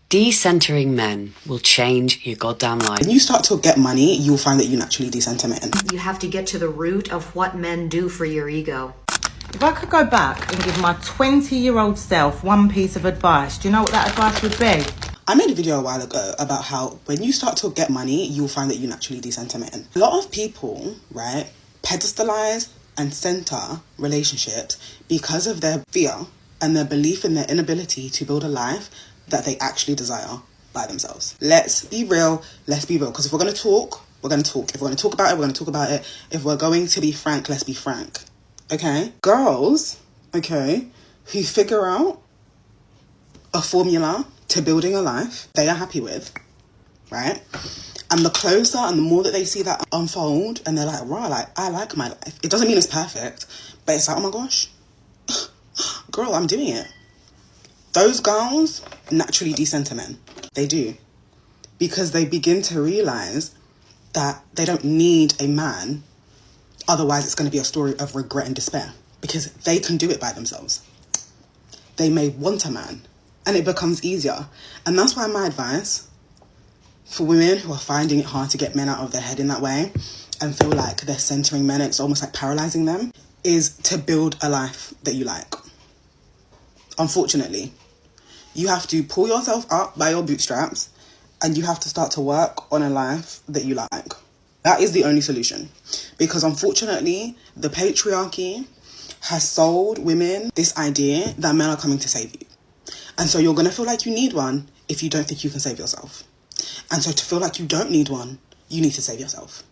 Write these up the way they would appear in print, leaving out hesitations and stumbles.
Decentering men will change your goddamn life. When you start to get money, you'll find that you naturally decenter men. You have to get to the root of what men do for your ego. If I could go back and give my 20-year-old self one piece of advice, do you know what that advice would be? I made a video a while ago about how when you start to get money, you'll find that you naturally decenter men. A lot of people, right, pedestalize and center relationships because of their fear and their belief in their inability to build a life that they actually desire by themselves. Let's be real. Because if we're going to talk, we're going to talk. If we're going to talk about it, we're going to talk about it. If we're going to be frank, let's be frank. Okay? Girls, okay, who figure out a formula to building a life they are happy with, right? And the closer and the more that they see that unfold, and they're like, wow, like, I like my life. It doesn't mean it's perfect, but it's like, oh my gosh, girl, I'm doing it. Those girls naturally decenter men. They do. Because they begin to realise that they don't need a man. Otherwise, it's going to be a story of regret and despair. Because they can do it by themselves. They may want a man. And it becomes easier. And that's why my advice for women who are finding it hard to get men out of their head in that way and feel like they're centering men, it's almost like paralysing them, is to build a life that you like. Unfortunately, you have to pull yourself up by your bootstraps and you have to start to work on a life that you like. That is the only solution. Because unfortunately, the patriarchy has sold women this idea that men are coming to save you. And so you're going to feel like you need one if you don't think you can save yourself. And so to feel like you don't need one, you need to save yourself.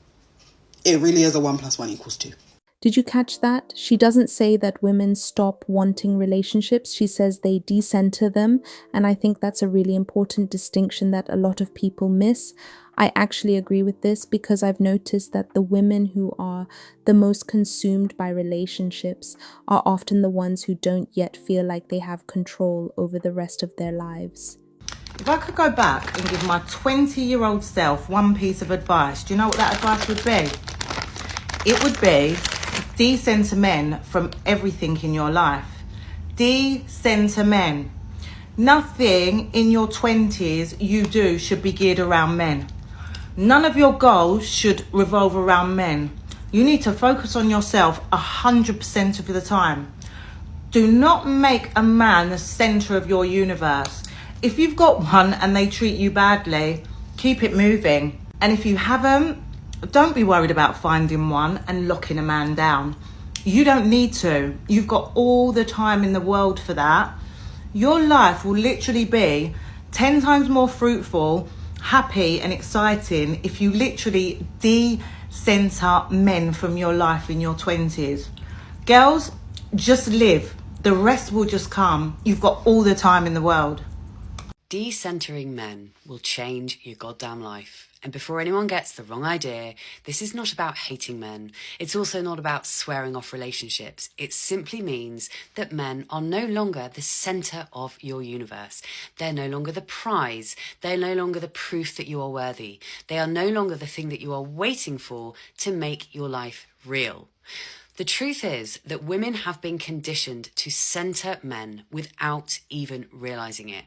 It really is a 1 + 1 = 2. Did you catch that? She doesn't say that women stop wanting relationships. She says they decenter them. And I think that's a really important distinction that a lot of people miss. I actually agree with this because I've noticed that the women who are the most consumed by relationships are often the ones who don't yet feel like they have control over the rest of their lives. If I could go back and give my 20-year-old self one piece of advice, do you know what that advice would be? It would be decenter men from everything in your life. Decenter men. Nothing in your 20s you do should be geared around men. None of your goals should revolve around men. You need to focus on yourself 100% of the time. Do not make a man the centre of your universe. If you've got one and they treat you badly, keep it moving. And if you haven't, don't be worried about finding one and locking a man down. You don't need to. You've got all the time in the world for that. Your life will literally be 10 times more fruitful, happy and exciting if you literally decenter men from your life in your 20s. Girls, just live. The rest will just come. You've got all the time in the world. Decentering men will change your goddamn life. And before anyone gets the wrong idea, this is not about hating men. It's also not about swearing off relationships. It simply means that men are no longer the centre of your universe. They're no longer the prize. They're no longer the proof that you are worthy. They are no longer the thing that you are waiting for to make your life real. The truth is that women have been conditioned to centre men without even realising it.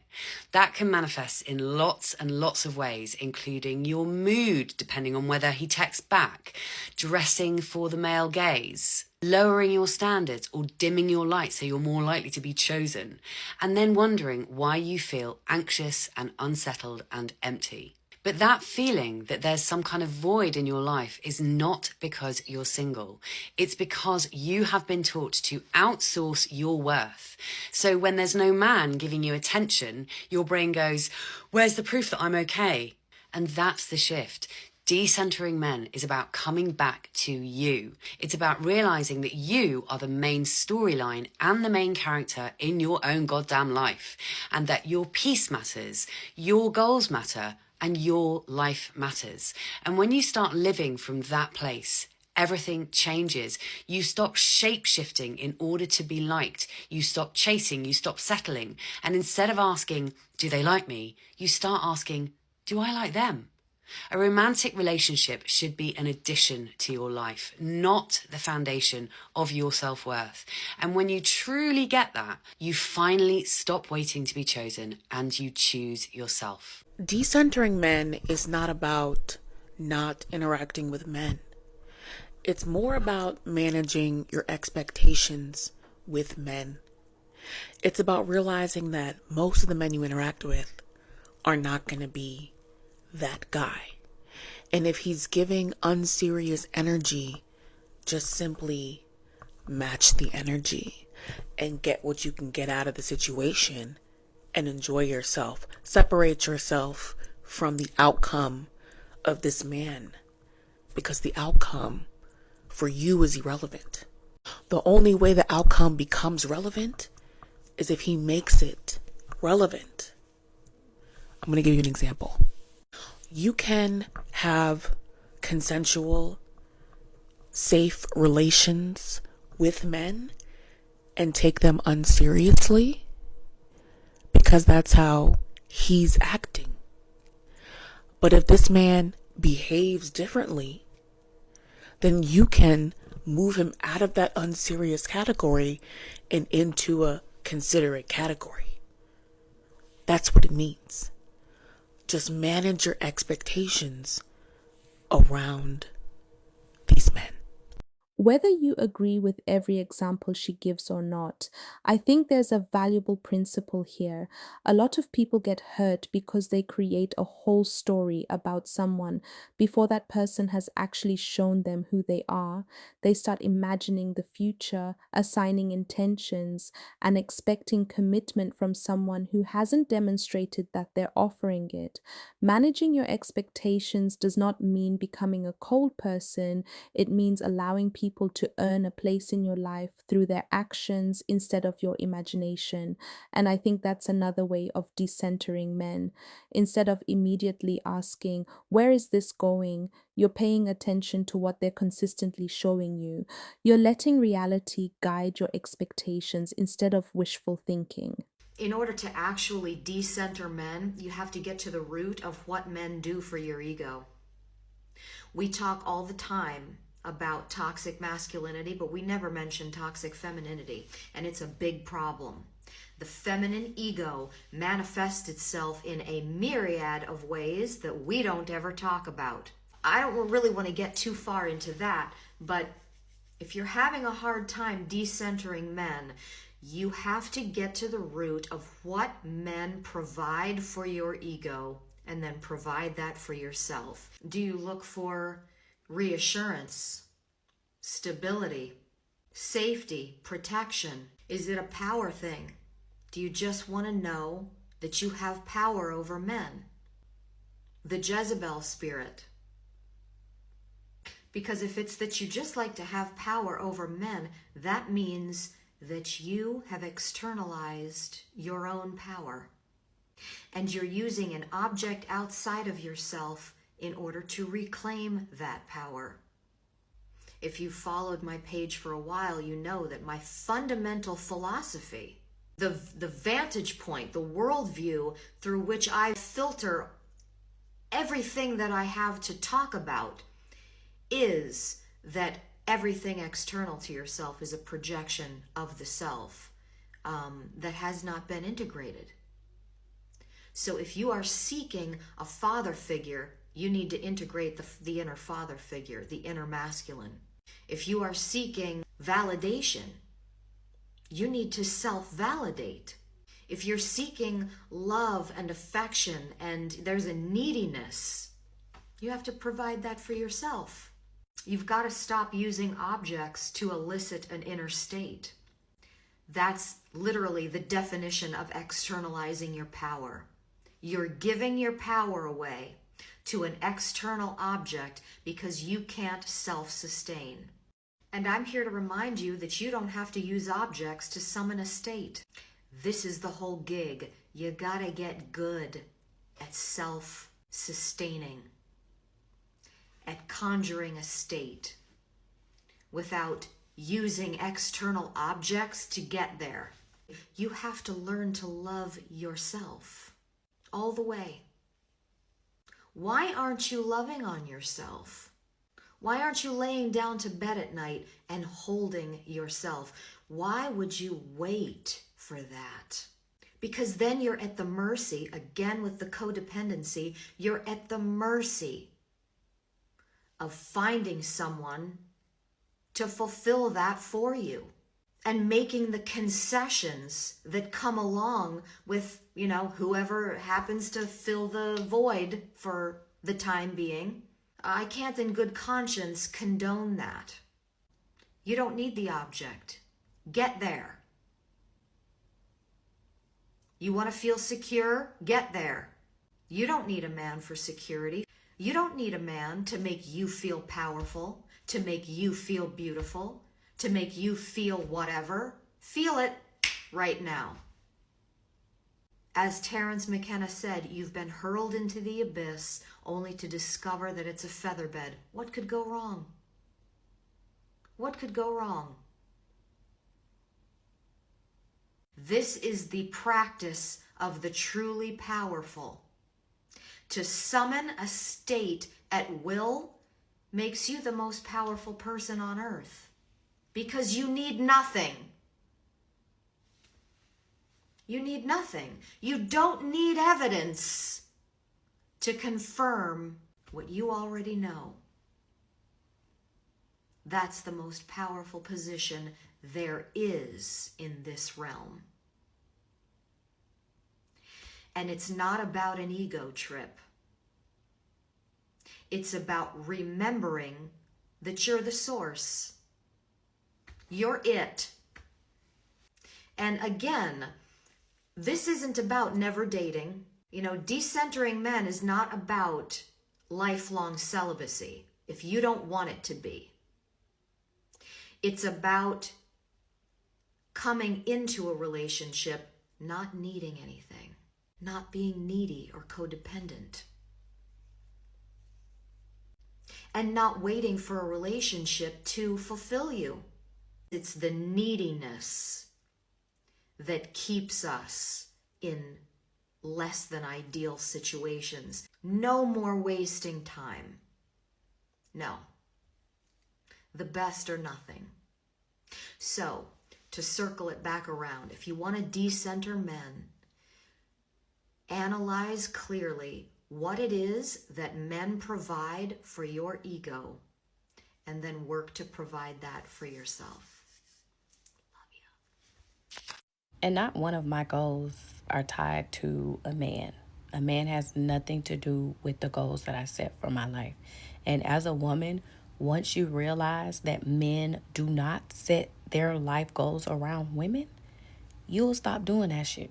That can manifest in lots and lots of ways, including your mood, depending on whether he texts back, dressing for the male gaze, lowering your standards or dimming your light so you're more likely to be chosen, and then wondering why you feel anxious and unsettled and empty. But that feeling that there's some kind of void in your life is not because you're single. It's because you have been taught to outsource your worth. So when there's no man giving you attention, your brain goes, where's the proof that I'm okay? And that's the shift. Decentering men is about coming back to you. It's about realising that you are the main storyline and the main character in your own goddamn life, and that your peace matters, your goals matter, and your life matters. And when you start living from that place, everything changes. You stop shape-shifting in order to be liked. You stop chasing, you stop settling. And instead of asking, do they like me? You start asking, do I like them? A romantic relationship should be an addition to your life, not the foundation of your self-worth. And when you truly get that, you finally stop waiting to be chosen and you choose yourself. Decentering men is not about not interacting with men. It's more about managing your expectations with men. It's about realizing that most of the men you interact with are not going to be that guy. And if he's giving unserious energy, just simply match the energy and get what you can get out of the situation and enjoy yourself. Separate yourself from the outcome of this man, because the outcome for you is irrelevant. The only way the outcome becomes relevant is if he makes it relevant. I'm going to give you an example. You can have consensual, safe relations with men and take them unseriously because that's how he's acting. But if this man behaves differently, then you can move him out of that unserious category and into a considerate category. That's what it means. Just manage your expectations around these men. Whether you agree with every example she gives or not, I think there's a valuable principle here. A lot of people get hurt because they create a whole story about someone before that person has actually shown them who they are. They start imagining the future, assigning intentions, and expecting commitment from someone who hasn't demonstrated that they're offering it. Managing your expectations does not mean becoming a cold person. It means allowing people to earn a place in your life through their actions instead of your imagination. And I think that's another way of decentering men. Instead of immediately asking, where is this going? You're paying attention to what they're consistently showing you. You're letting reality guide your expectations instead of wishful thinking. In order to actually decenter men, you have to get to the root of what men do for your ego. We talk all the time about toxic masculinity, but we never mention toxic femininity, and it's a big problem. The feminine ego manifests itself in a myriad of ways that we don't ever talk about. I don't really want to get too far into that, but if you're having a hard time decentering men, you have to get to the root of what men provide for your ego and then provide that for yourself. Do you look for reassurance, stability, safety, protection? Is it a power thing? Do you just want to know that you have power over men? The Jezebel spirit. Because if it's that you just like to have power over men, that means that you have externalized your own power. And you're using an object outside of yourself in order to reclaim that power. If you've followed my page for a while, you know that my fundamental philosophy, the vantage point, the worldview through which I filter everything that I have to talk about, is that everything external to yourself is a projection of the self that has not been integrated. So if you are seeking a father figure, you need to integrate the inner father figure, the inner masculine. If you are seeking validation, you need to self-validate. If you're seeking love and affection and there's a neediness, you have to provide that for yourself. You've got to stop using objects to elicit an inner state. That's literally the definition of externalizing your power. You're giving your power away to an external object because you can't self-sustain. And I'm here to remind you that you don't have to use objects to summon a state. This is the whole gig. You gotta get good at self-sustaining, at conjuring a state without using external objects to get there. You have to learn to love yourself all the way. Why aren't you loving on yourself? Why aren't you laying down to bed at night and holding yourself? Why would you wait for that? Because then you're at the mercy, again with the codependency, you're at the mercy of finding someone to fulfill that for you and making the concessions that come along with, whoever happens to fill the void for the time being. I can't in good conscience condone that. You don't need the object. Get there. You want to feel secure? Get there. You don't need a man for security. You don't need a man to make you feel powerful, to make you feel beautiful, to make you feel whatever. Feel it right now. As Terence McKenna said, you've been hurled into the abyss only to discover that it's a featherbed. What could go wrong? What could go wrong? This is the practice of the truly powerful. To summon a state at will makes you the most powerful person on earth because you need nothing. You need nothing. You don't need evidence to confirm what you already know. That's the most powerful position there is in this realm. And it's not about an ego trip. It's about remembering that you're the source. You're it. And again, this isn't about never dating. Decentering men is not about lifelong celibacy if you don't want it to be. It's about coming into a relationship not needing anything, not being needy or codependent, and not waiting for a relationship to fulfill you. It's the neediness that keeps us in less than ideal situations. No more wasting time. No. The best or nothing. So, to circle it back around, if you want to decenter men, analyze clearly what it is that men provide for your ego, and then work to provide that for yourself. Love you. And not one of my goals are tied to a man. A man has nothing to do with the goals that I set for my life. And as a woman, once you realize that men do not set their life goals around women, you'll stop doing that shit.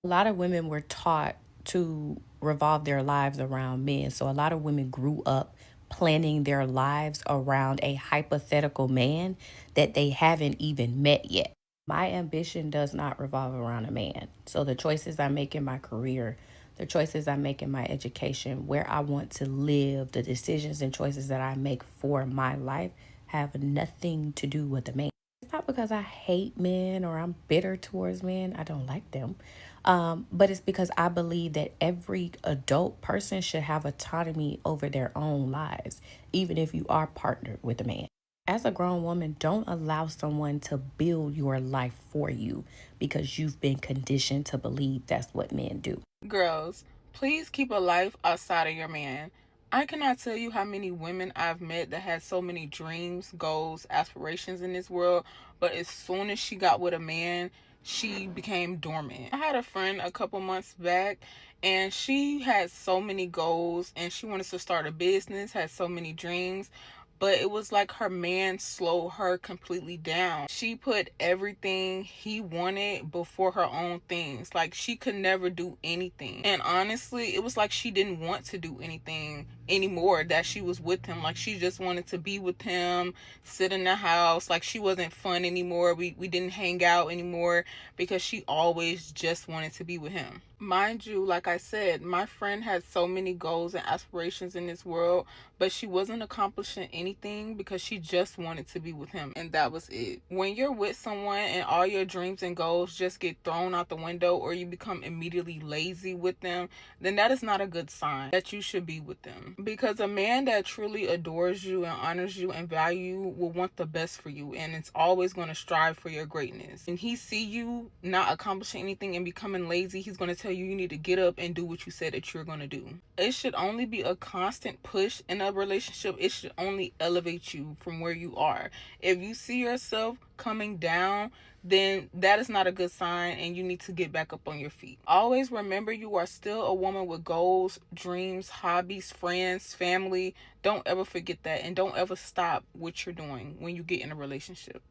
A lot of women were taught to revolve their lives around men. So a lot of women grew up planning their lives around a hypothetical man that they haven't even met yet. My ambition does not revolve around a man. So the choices I make in my career, the choices I make in my education, where I want to live, the decisions and choices that I make for my life have nothing to do with a man. It's not because I hate men or I'm bitter towards men. I don't like them. But it's because I believe that every adult person should have autonomy over their own lives, even if you are partnered with a man. As a grown woman, don't allow someone to build your life for you because you've been conditioned to believe that's what men do. Girls, please keep a life outside of your man. I cannot tell you how many women I've met that had so many dreams, goals, aspirations in this world, but as soon as she got with a man, she became dormant. I had a friend a couple months back, and she had so many goals, and she wanted to start a business, had so many dreams, but it was like her man slowed her completely down. She put everything he wanted before her own things. Like, she could never do anything. And honestly, it was like she didn't want to do anything anymore that she was with him. Like, she just wanted to be with him, sit in the house. Like, she wasn't fun anymore. We didn't hang out anymore because she always just wanted to be with him. Mind you, like I said, my friend had so many goals and aspirations in this world, but she wasn't accomplishing anything because she just wanted to be with him, and that was it. When you're with someone and all your dreams and goals just get thrown out the window, or you become immediately lazy with them, then that is not a good sign that you should be with them. Because a man that truly adores you and honors you and value you will want the best for you, and it's always going to strive for your greatness. And he see you not accomplishing anything and becoming lazy, he's going to tell you need to get up and do what you said that you're going to do. It should only be a constant push in a relationship. It should only elevate you from where you are. If you see yourself coming down, then that is not a good sign, and you need to get back up on your feet. Always remember, you are still a woman with goals, dreams, hobbies, friends, family. Don't ever forget that, and don't ever stop what you're doing when you get in a relationship.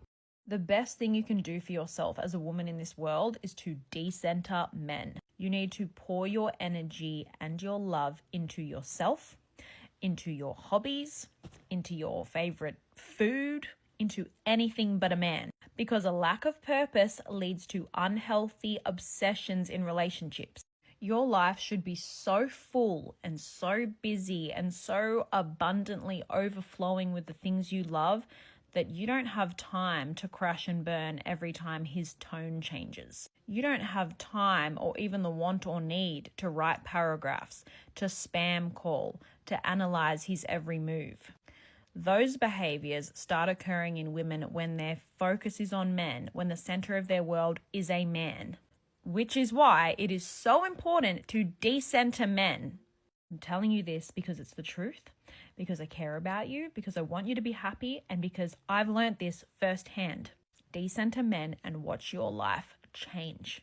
The best thing you can do for yourself as a woman in this world is to decenter men. You need to pour your energy and your love into yourself, into your hobbies, into your favorite food, into anything but a man. Because a lack of purpose leads to unhealthy obsessions in relationships. Your life should be so full and so busy and so abundantly overflowing with the things you love that you don't have time to crash and burn every time his tone changes. You don't have time or even the want or need to write paragraphs, to spam call, to analyze his every move. Those behaviors start occurring in women when their focus is on men, when the center of their world is a man. Which is why it is so important to decenter men. I'm telling you this because it's the truth, because I care about you, because I want you to be happy, and because I've learned this firsthand. Decenter men and watch your life change.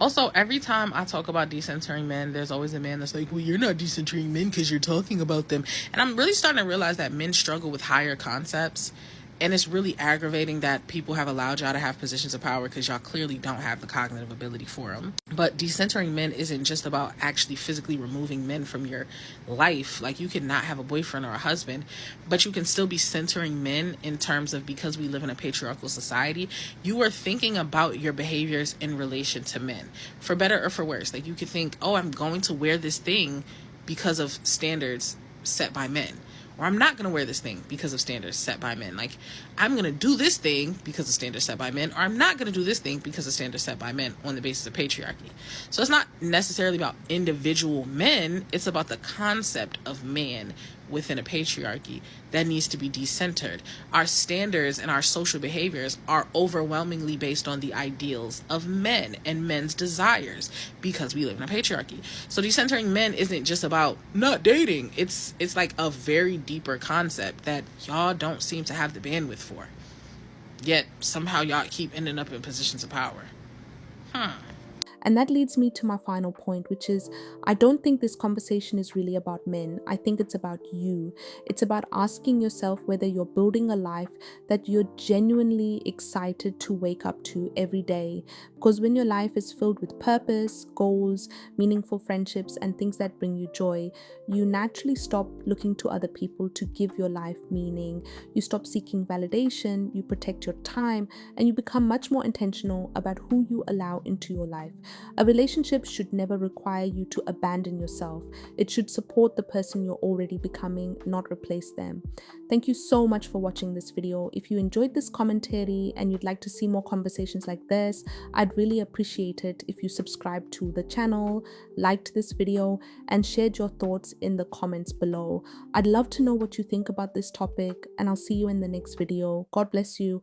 Also, every time I talk about decentering men, there's always a man that's like, well, you're not decentering men because you're talking about them. And I'm really starting to realize that men struggle with higher concepts. And it's really aggravating that people have allowed y'all to have positions of power because y'all clearly don't have the cognitive ability for them. But decentering men isn't just about actually physically removing men from your life. Like, you can not have a boyfriend or a husband, but you can still be centering men in terms of, because we live in a patriarchal society, you are thinking about your behaviors in relation to men, for better or for worse. Like, you could think, oh, I'm going to wear this thing because of standards set by men. Or I'm not going to wear this thing because of standards set by men. Like, I'm going to do this thing because of standards set by men, or I'm not going to do this thing because of standards set by men on the basis of patriarchy. So it's not necessarily about individual men. It's about the concept of man within a patriarchy that needs to be decentered. Our standards and our social behaviors are overwhelmingly based on the ideals of men and men's desires because we live in a patriarchy. So decentering men isn't just about not dating. It's like a very deeper concept that y'all don't seem to have the bandwidth for. Yet somehow y'all keep ending up in positions of power. And that leads me to my final point, which is I don't think this conversation is really about men. I think it's about you. It's about asking yourself whether you're building a life that you're genuinely excited to wake up to every day. Because when your life is filled with purpose, goals, meaningful friendships, and things that bring you joy, you naturally stop looking to other people to give your life meaning. You stop seeking validation, you protect your time, and you become much more intentional about who you allow into your life. A relationship should never require you to abandon yourself. It should support the person you're already becoming, not replace them. Thank you so much for watching this video. If you enjoyed this commentary and you'd like to see more conversations like this, I'd really appreciate it if you subscribed to the channel, liked this video, and shared your thoughts in the comments below. I'd love to know what you think about this topic, and I'll see you in the next video. God bless you.